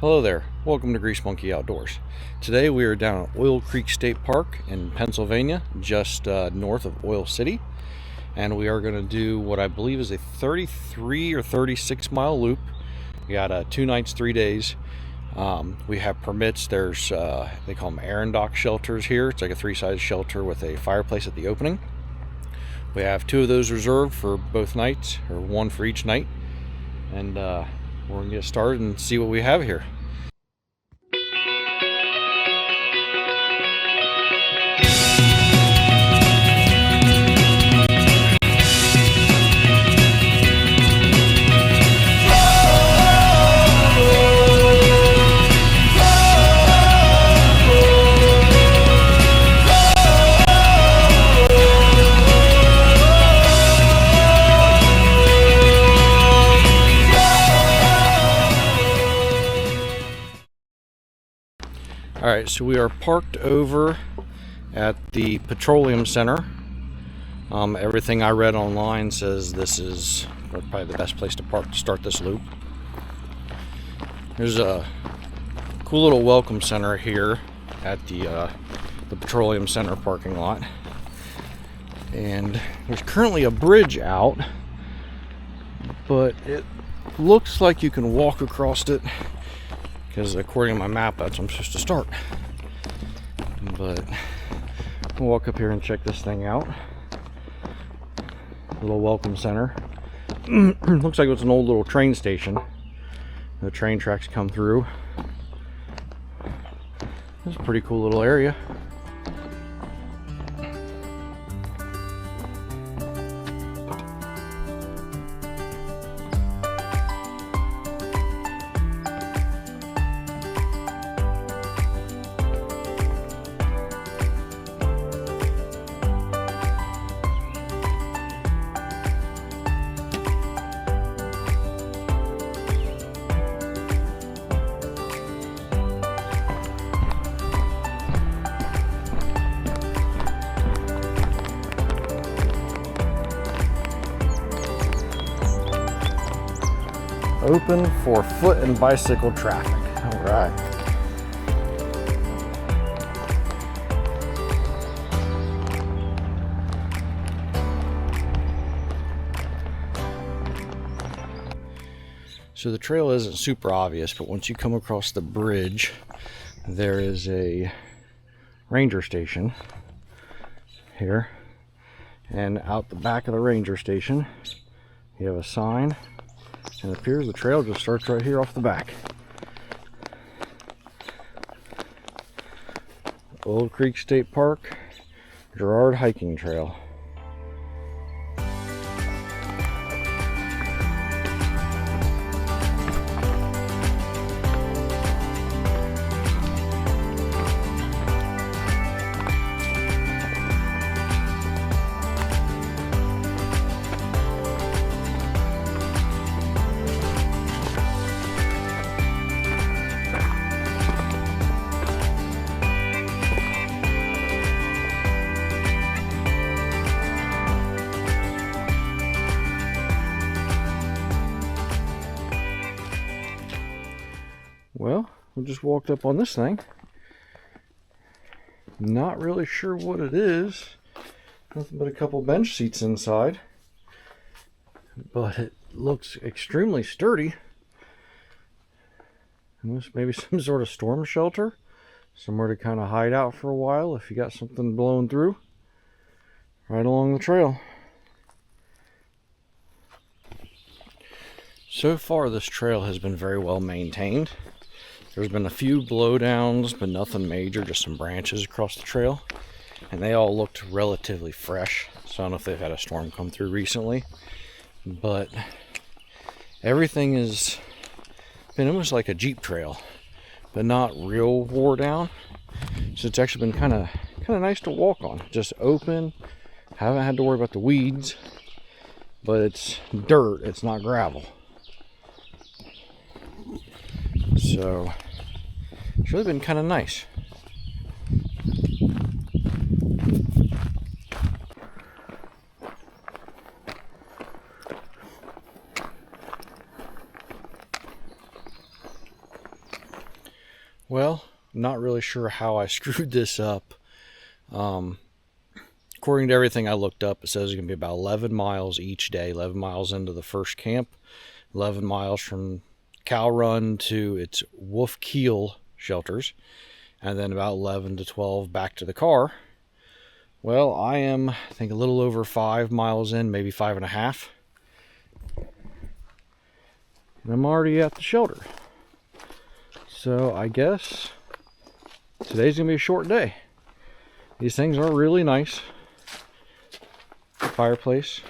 Hello there, welcome to Grease Monkey Outdoors. Today we are down at Oil Creek State Park in Pennsylvania, just north of Oil City. And we are going to do what I believe is a 33 or 36 mile loop. We got 2 nights, 3 days. We have permits. There's, they call them Arendock shelters here. It's like a 3-size shelter with a fireplace at the opening. We have 2 of those reserved for both nights, or 1 for each night. And we're going to get started and see what we have here. Alright, so we are parked over at the Petroleum Center. Everything I read online says this is probably the best place to park to start this loop. There's a cool little welcome center here at the Petroleum Center parking lot. And there's currently a bridge out, but it looks like you can walk across it, because according to my map, that's where I'm supposed to start. But we'll walk up here and check this thing out. Little welcome center. Looks like it's an old little train station. The train tracks come through. It's a pretty cool little area. Open for foot and bicycle traffic. All right. So the trail isn't super obvious, but once you come across the bridge, there is a ranger station here. And out the back of the ranger station, you have a sign. And it appears the trail just starts right here off the back. Oil Creek State Park, Girard Hiking Trail. Well, we just walked up on this thing. Not really sure what it is. Nothing but a couple bench seats inside. But it looks extremely sturdy. And this maybe some sort of storm shelter. Somewhere to kind of hide out for a while if you got something blowing through. Right along the trail. So far this trail has been very well maintained. There's been a few blowdowns, but nothing major, just some branches across the trail. And they all looked relatively fresh. So I don't know if they've had a storm come through recently. But everything has been almost like a Jeep trail, but not real wore down. So it's actually been kind of nice to walk on. Just open, haven't had to worry about the weeds, but it's dirt, it's not gravel. So it's really been kind of nice. Well, I'm not really sure how I screwed this up. According to everything I looked up, it says it's going to be about 11 miles each day. 11 miles into the first camp, 11 miles from Cow Run to its Wolf Keel shelters, and then about 11 to 12 back to the car. Well, I am, I think, a little over 5 miles in, maybe 5.5. And I'm already at the shelter. So I guess today's going to be a short day. These things are really nice. Fireplace.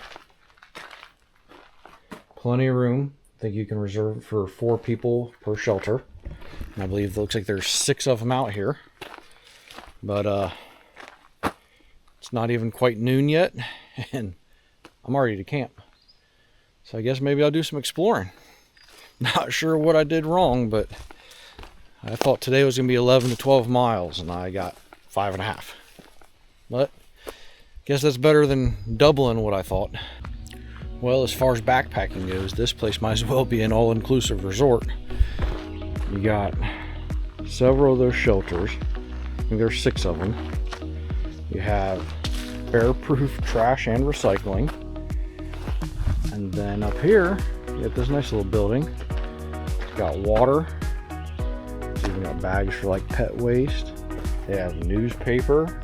Plenty of room. I think you can reserve for 4 people per shelter. And I believe it looks like there's 6 of them out here. But it's not even quite noon yet, and I'm already to camp. So I guess maybe I'll do some exploring. Not sure what I did wrong, but I thought today was going to be 11 to 12 miles, and I got 5.5. But I guess that's better than doubling what I thought. Well, as far as backpacking goes, this place might as well be an all-inclusive resort. You got several of those shelters. I think there's 6 of them. You have bear-proof trash and recycling. And then up here, you got this nice little building. It's got water. It's even got bags for like pet waste. They have newspaper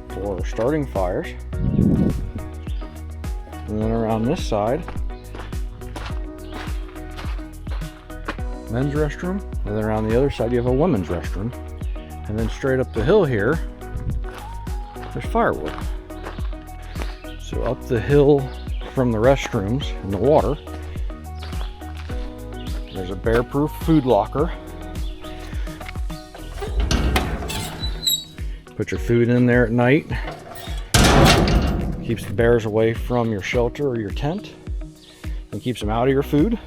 for starting fires. And then around this side, men's restroom. And then around the other side, you have a women's restroom. And then straight up the hill here, there's firewood. So up the hill from the restrooms and the water, there's a bear-proof food locker. Put your food in there at night. Keeps the bears away from your shelter or your tent, and keeps them out of your food.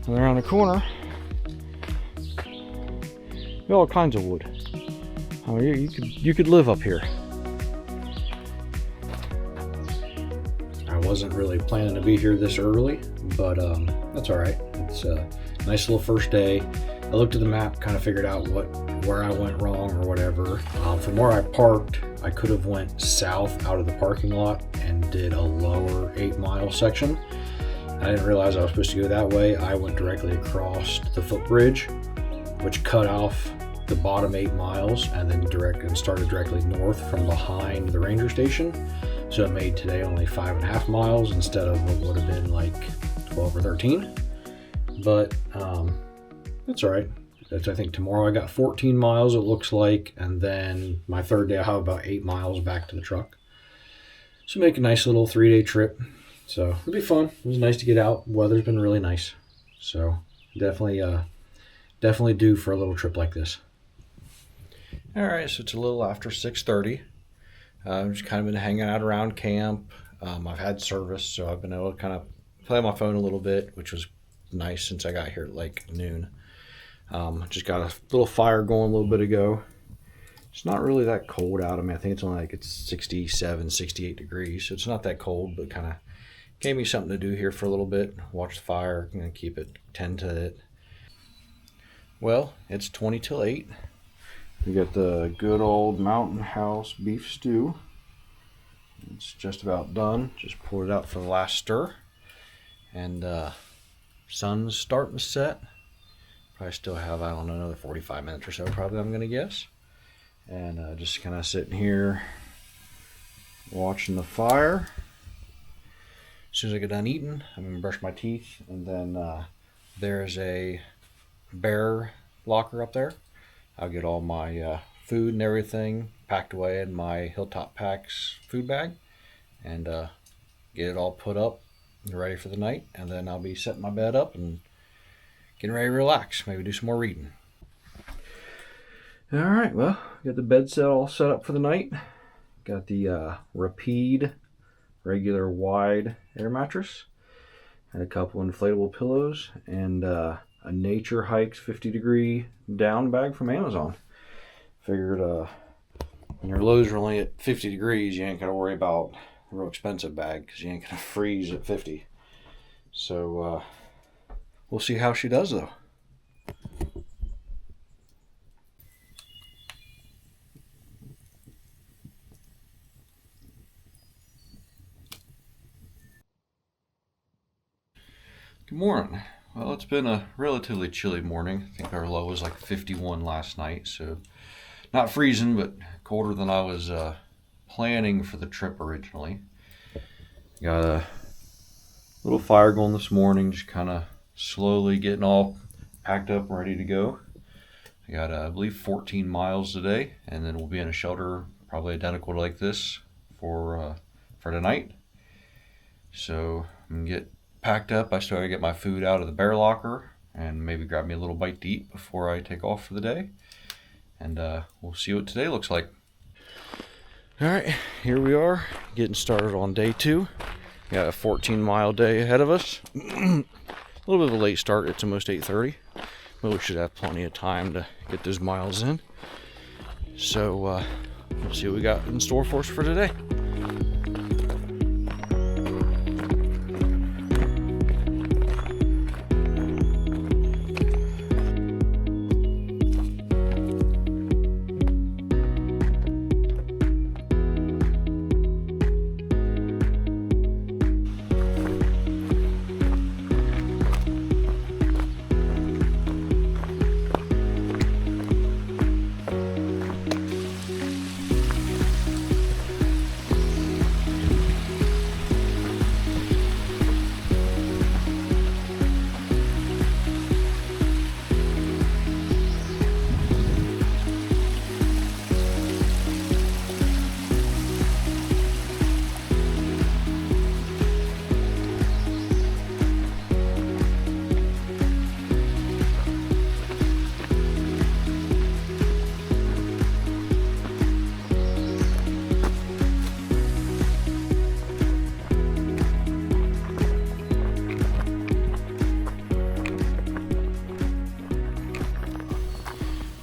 And around the corner, you got all kinds of wood. I mean, you could live up here. I wasn't really planning to be here this early, but that's all right. It's a nice little first day. I looked at the map, kind of figured out where I went wrong or whatever. From where I parked, I could have went south out of the parking lot and did a lower 8-mile section. I didn't realize I was supposed to go that way. I went directly across the footbridge, which cut off the bottom 8 miles and then started directly north from behind the ranger station. So it made today only 5.5 miles instead of what would have been like 12 or 13. But that's all right. I think tomorrow I got 14 miles, it looks like, and then my third day I'll have about 8 miles back to the truck. So make a nice little 3-day trip. So it'll be fun. It was nice to get out. Weather's been really nice. So definitely due for a little trip like this. All right, so it's a little after 6:30. I've just kind of been hanging out around camp. I've had service, so I've been able to kind of play on my phone a little bit, which was nice since I got here at like noon. Just got a little fire going a little bit ago. It's not really that cold out. I mean, I think it's only like it's 67, 68 degrees, so it's not that cold, but kind of gave me something to do here for a little bit. Watch the fire, tend to it. Well, it's 20 till 8. We got the good old Mountain House beef stew. It's just about done. Just poured it out for the last stir. And sun's starting to set. Probably still have, I don't know, another 45 minutes or so, probably, I'm going to guess. And just kind of sitting here watching the fire. As soon as I get done eating, I'm going to brush my teeth. And then there's a bear locker up there. I'll get all my food and everything packed away in my Hilltop Packs food bag. And get it all put up and ready for the night. And then I'll be setting my bed up and getting ready to relax, maybe do some more reading. All right, well, got the bed all set up for the night. Got the Rapide regular wide air mattress and a couple inflatable pillows and a Nature Hikes 50-degree down bag from Amazon. Figured when your lows are only at 50 degrees, you ain't got to worry about a real expensive bag because you ain't going to freeze at 50. So we'll see how she does, though. Good morning. Well, it's been a relatively chilly morning. I think our low was like 51 last night, so not freezing, but colder than I was planning for the trip originally. Got a little fire going this morning, just kind of slowly getting all packed up and ready to go. I got, I believe, 14 miles today, and then we'll be in a shelter probably identical to like this for tonight. So I'm gonna get packed up. I still gotta get my food out of the bear locker and maybe grab me a little bite to eat before I take off for the day. And we'll see what today looks like. All right, here we are, getting started on day 2. Got a 14-mile day ahead of us. A little bit of a late start. It's almost 8:30, but we should have plenty of time to get those miles in. So we'll see what we got in store for us for today.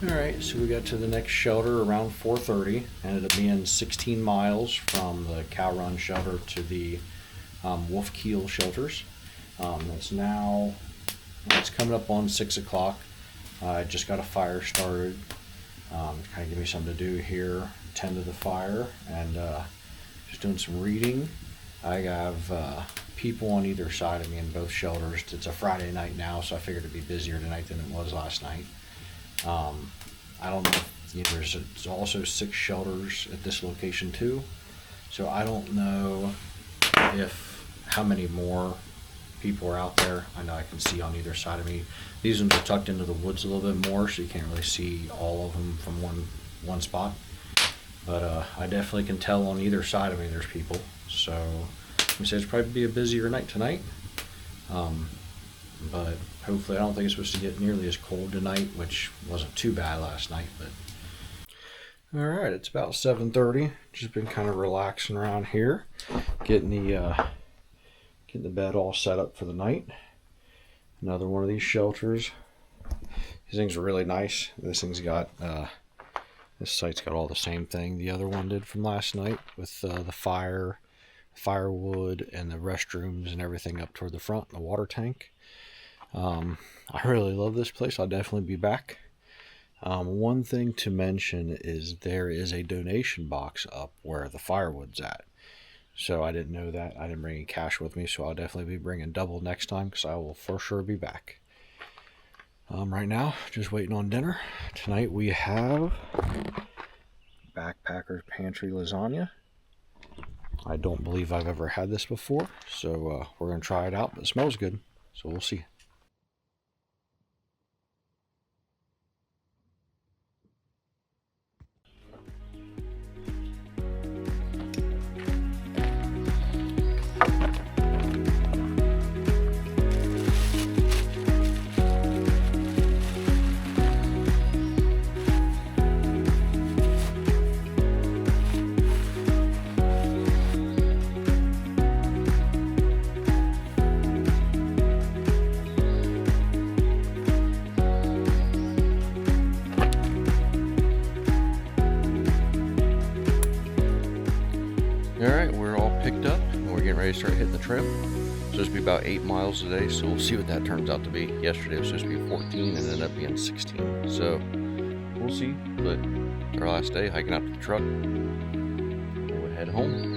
Alright, so we got to the next shelter around 4:30. Ended up being 16 miles from the Cow Run shelter to the Wolf Keel shelters. It's coming up on 6 o'clock. I just got a fire started. Kind of give me something to do here, tend to the fire, and just doing some reading. I have people on either side of me in both shelters. It's a Friday night now, so I figured it'd be busier tonight than it was last night. I don't know if there's also 6 shelters at this location too, so I don't know how many more people are out there. I know I can see on either side of me. These ones are tucked into the woods a little bit more, so you can't really see all of them from one spot. But I definitely can tell on either side of me there's people. So I'm it's probably be a busier night tonight. But hopefully, I don't think it's supposed to get nearly as cold tonight, which wasn't too bad last night. But all right, it's about 7:30. Just been kind of relaxing around here, getting the bed all set up for the night. Another one of these shelters. These things are really nice. This site's got all the same thing the other one did from last night, with the firewood, and the restrooms and everything up toward the front, and the water tank. I really love this place. I'll definitely be back. One thing to mention is there is a donation box up where the firewood's at. So I didn't know that. I didn't bring any cash with me, so I'll definitely be bringing double next time, because I will for sure be back. Right now, just waiting on dinner. Tonight we have Backpacker's Pantry lasagna. I don't believe I've ever had this before, so we're going to try it out, but it smells good, so we'll see. Alright, we're all picked up and we're getting ready to start hitting the trail. It's supposed to be about 8 miles today, so we'll see what that turns out to be. Yesterday was supposed to be 14 and ended up being 16. So we'll see, but it's our last day hiking out to the truck. We'll head home.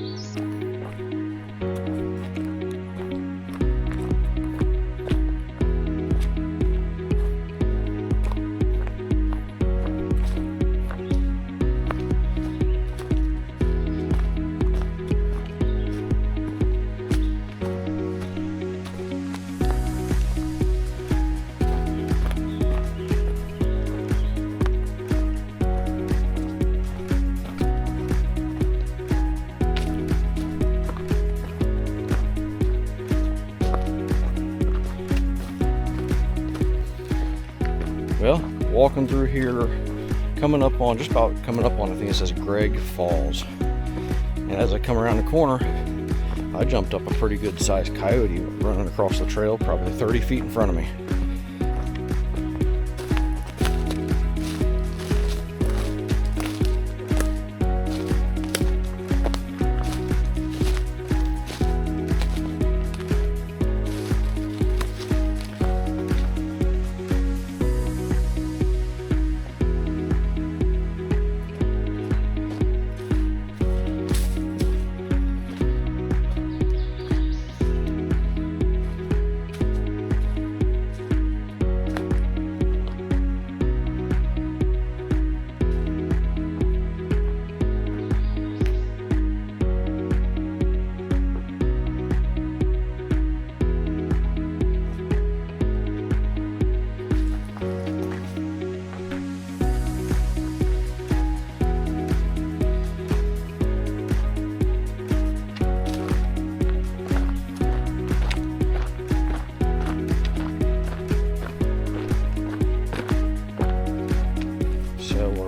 Well, walking through here, coming up on, I think it says Greg Falls. And as I come around the corner, I jumped up a pretty good sized coyote running across the trail, probably 30 feet in front of me.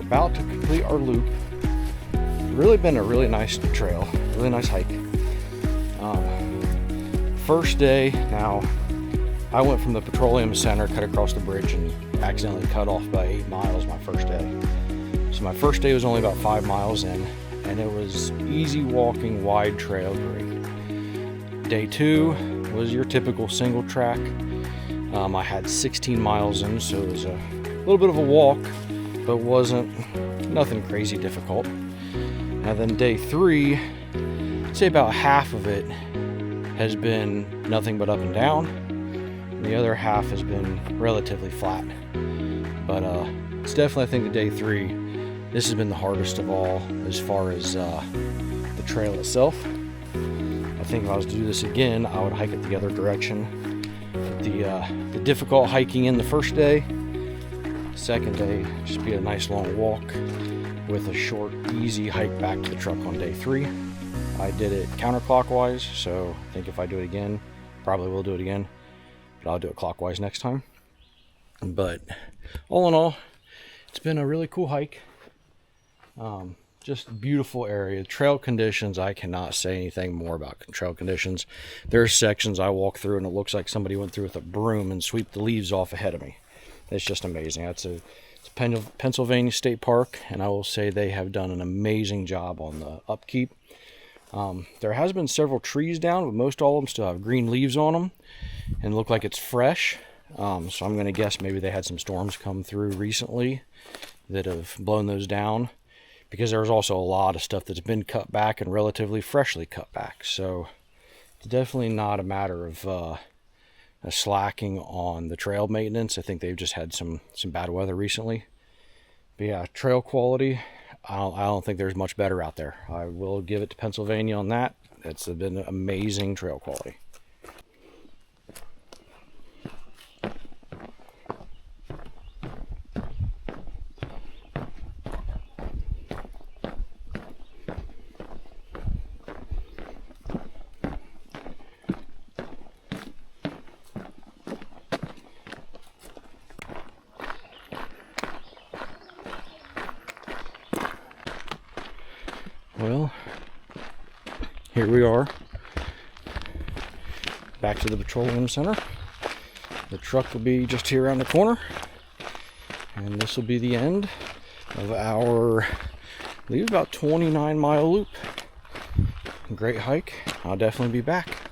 About to complete our loop. Really been a really nice trail, really nice hike. First day, now I went from the petroleum center, cut across the bridge, and accidentally cut off about 8 miles my first day. So my first day was only about 5 miles in, and it was easy walking, wide trail, great. Day 2 was your typical single track. I had 16 miles in, so it was a little bit of a walk, but wasn't nothing crazy difficult. And then day 3, I'd say about half of it has been nothing but up and down. And the other half has been relatively flat. But it's definitely, I think, the day 3, this has been the hardest of all as far as the trail itself. I think if I was to do this again, I would hike it the other direction. The difficult hiking in the first day, second day, just be a nice long walk with a short, easy hike back to the truck on day 3. I did it counterclockwise, so I think if I do it again, probably will do it again, but I'll do it clockwise next time. But all in all, it's been a really cool hike. Just beautiful area. Trail conditions, I cannot say anything more about trail conditions. There's sections I walk through and it looks like somebody went through with a broom and swept the leaves off ahead of me. It's just amazing. It's Pennsylvania State Park, and I will say they have done an amazing job on the upkeep. There has been several trees down, but most all of them still have green leaves on them and look like it's fresh. So I'm going to guess maybe they had some storms come through recently that have blown those down, because there's also a lot of stuff that's been cut back and relatively freshly cut back. So it's definitely not a matter of slacking on the trail maintenance. I think they've just had some bad weather recently. But yeah, trail quality, I don't think there's much better out there. I will give it to Pennsylvania on that. It's been amazing trail quality. Well, here we are, back to the petroleum center. The truck will be just here around the corner, and this will be the end of our, I believe, about 29-mile loop. Great hike. I'll definitely be back.